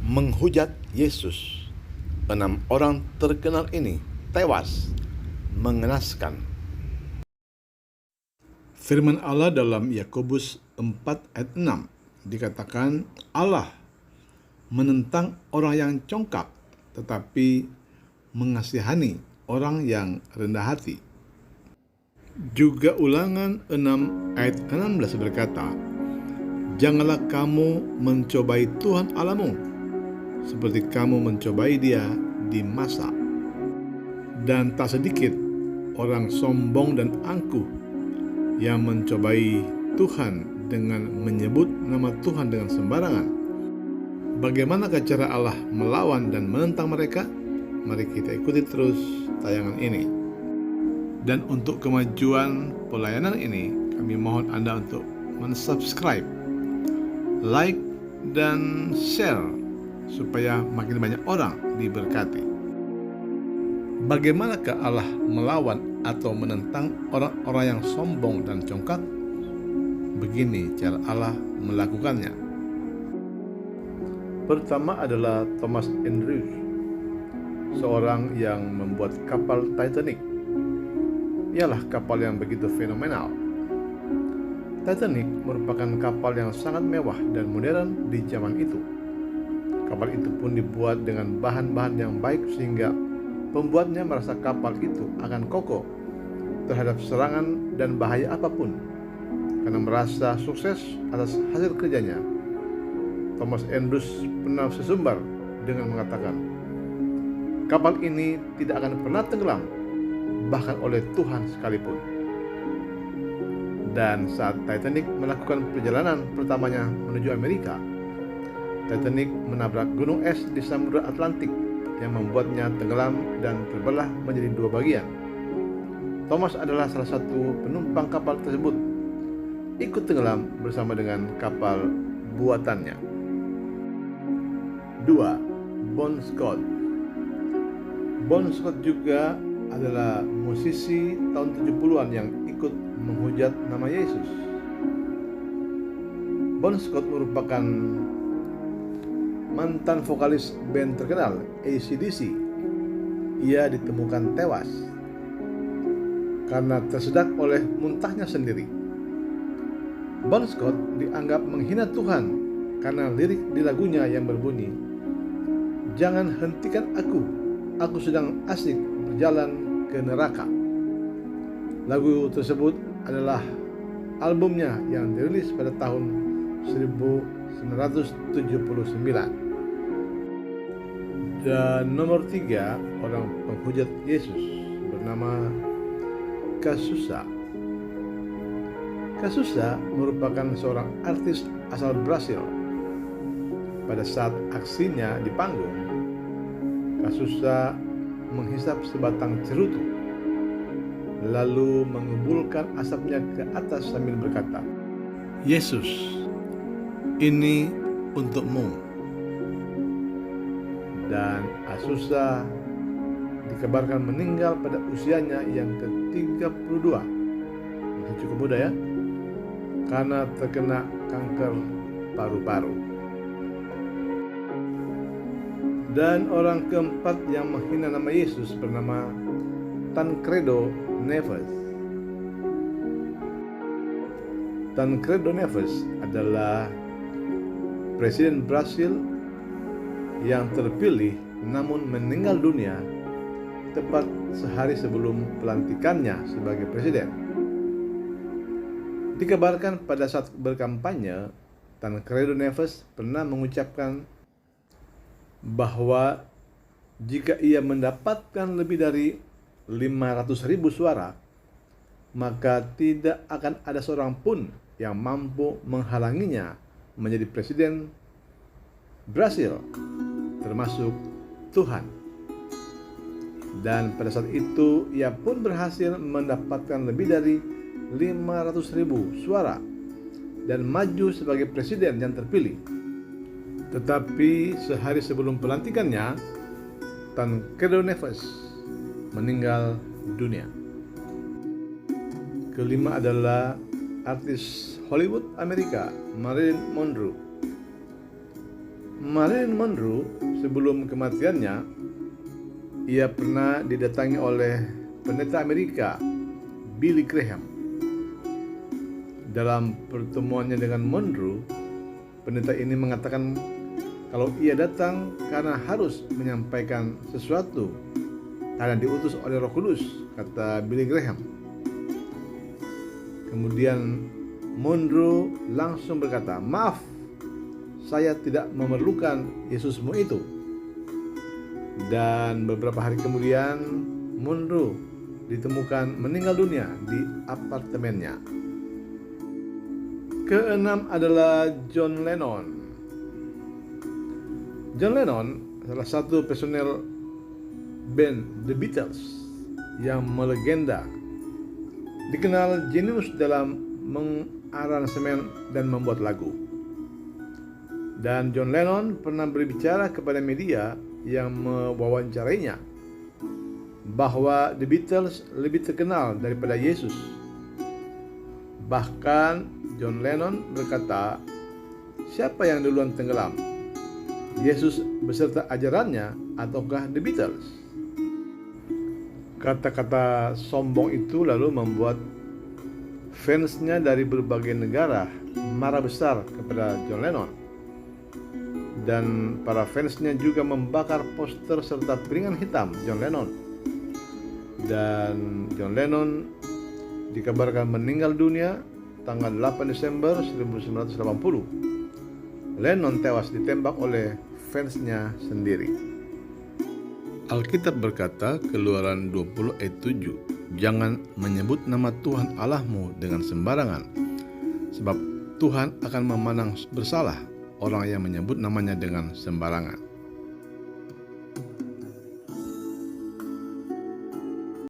menghujat Yesus. 6 orang terkenal ini tewas, mengenaskan. Firman Allah dalam Yakobus 4 ayat 6 dikatakan Allah menentang orang yang congkak tetapi mengasihani orang yang rendah hati. Juga Ulangan 6 ayat 16 berkata, janganlah kamu mencobai Tuhan Allahmu seperti kamu mencobai Dia di masa. Dan tak sedikit orang sombong dan angkuh yang mencobai Tuhan dengan menyebut nama Tuhan dengan sembarangan. Bagaimanakah cara Allah melawan dan menentang mereka? Mari kita ikuti terus tayangan ini. Dan untuk kemajuan pelayanan ini, kami mohon Anda untuk mensubscribe, like, dan share supaya makin banyak orang diberkati. Bagaimanakah Allah melawan atau menentang orang-orang yang sombong dan congkak? Begini cara Allah melakukannya. Pertama adalah Thomas Andrews, seorang yang membuat kapal Titanic. Ialah kapal yang begitu fenomenal. Titanic merupakan kapal yang sangat mewah dan modern di zaman itu. Kapal itu pun dibuat dengan bahan-bahan yang baik sehingga pembuatnya merasa kapal itu akan kokoh terhadap serangan dan bahaya apapun. Karena merasa sukses atas hasil kerjanya, Thomas Andrews pernah sesumbar dengan mengatakan, kapal ini tidak akan pernah tenggelam, bahkan oleh Tuhan sekalipun. Dan saat Titanic melakukan perjalanan pertamanya menuju Amerika, Titanic menabrak gunung es di Samudra Atlantik yang membuatnya tenggelam dan terbelah menjadi 2 bagian. Thomas adalah salah satu penumpang kapal tersebut, ikut tenggelam bersama dengan kapal buatannya. 2. Bon Scott. Bon Scott juga adalah musisi tahun 70-an yang ikut menghujat nama Yesus. Bon Scott merupakan mantan vokalis band terkenal AC/DC. Ia ditemukan tewas karena tersedak oleh muntahnya sendiri. Bon Scott dianggap menghina Tuhan karena lirik di lagunya yang berbunyi, jangan hentikan aku sedang asik berjalan ke neraka. Lagu tersebut adalah albumnya yang dirilis pada tahun 1979. Dan nomor 3, orang penghujat Yesus bernama Cazuza. Cazuza merupakan seorang artis asal Brasil. Pada saat aksinya di panggung, Cazuza menghisap sebatang cerutu, lalu mengumpulkan asapnya ke atas sambil berkata, Yesus, ini untukmu. Dan Cazuza dikabarkan meninggal pada usianya yang ke-32, masih cukup muda ya, karena terkena kanker paru-paru. Dan orang keempat yang menghina nama Yesus bernama Tancredo Neves. Tancredo Neves adalah presiden Brasil yang terpilih namun meninggal dunia tepat sehari sebelum pelantikannya sebagai presiden. Dikabarkan pada saat berkampanye, Tancredo Neves pernah mengucapkan bahwa jika ia mendapatkan lebih dari 500.000 suara, maka tidak akan ada seorang pun yang mampu menghalanginya menjadi presiden Brasil, termasuk Tuhan. Dan pada saat itu ia pun berhasil mendapatkan lebih dari 500.000 suara dan maju sebagai presiden yang terpilih. Tetapi sehari sebelum pelantikannya, Tancredo Neves meninggal dunia. Kelima adalah artis Hollywood Amerika Marilyn Monroe. Marilyn Monroe sebelum kematiannya, ia pernah didatangi oleh pendeta Amerika Billy Graham. Dalam pertemuannya dengan Monroe, pendeta ini mengatakan kalau ia datang karena harus menyampaikan sesuatu karena diutus oleh Roh Kudus, kata Billy Graham. Kemudian Monroe langsung berkata, "Maaf, saya tidak memerlukan Yesusmu itu." Dan beberapa hari kemudian Monroe ditemukan meninggal dunia di apartemennya. Keenam adalah John Lennon. John Lennon salah satu personel band The Beatles yang melegenda, dikenal jenius dalam mengaransemen dan membuat lagu. Dan John Lennon pernah berbicara kepada media yang mewawancarainya bahwa The Beatles lebih terkenal daripada Yesus. Bahkan John Lennon berkata, "Siapa yang duluan tenggelam? Yesus beserta ajarannya ataukah The Beatles?" Kata-kata sombong itu lalu membuat fansnya dari berbagai negara marah besar kepada John Lennon. Dan para fansnya juga membakar poster serta piringan hitam John Lennon. Dan John Lennon dikabarkan meninggal dunia tanggal 8 Desember 1980. Lennon tewas ditembak oleh fansnya sendiri. Alkitab berkata, Keluaran 20 ayat 7, "Jangan menyebut nama Tuhan Allahmu dengan sembarangan, sebab Tuhan akan memandang bersalah orang yang menyebut namanya dengan sembarangan."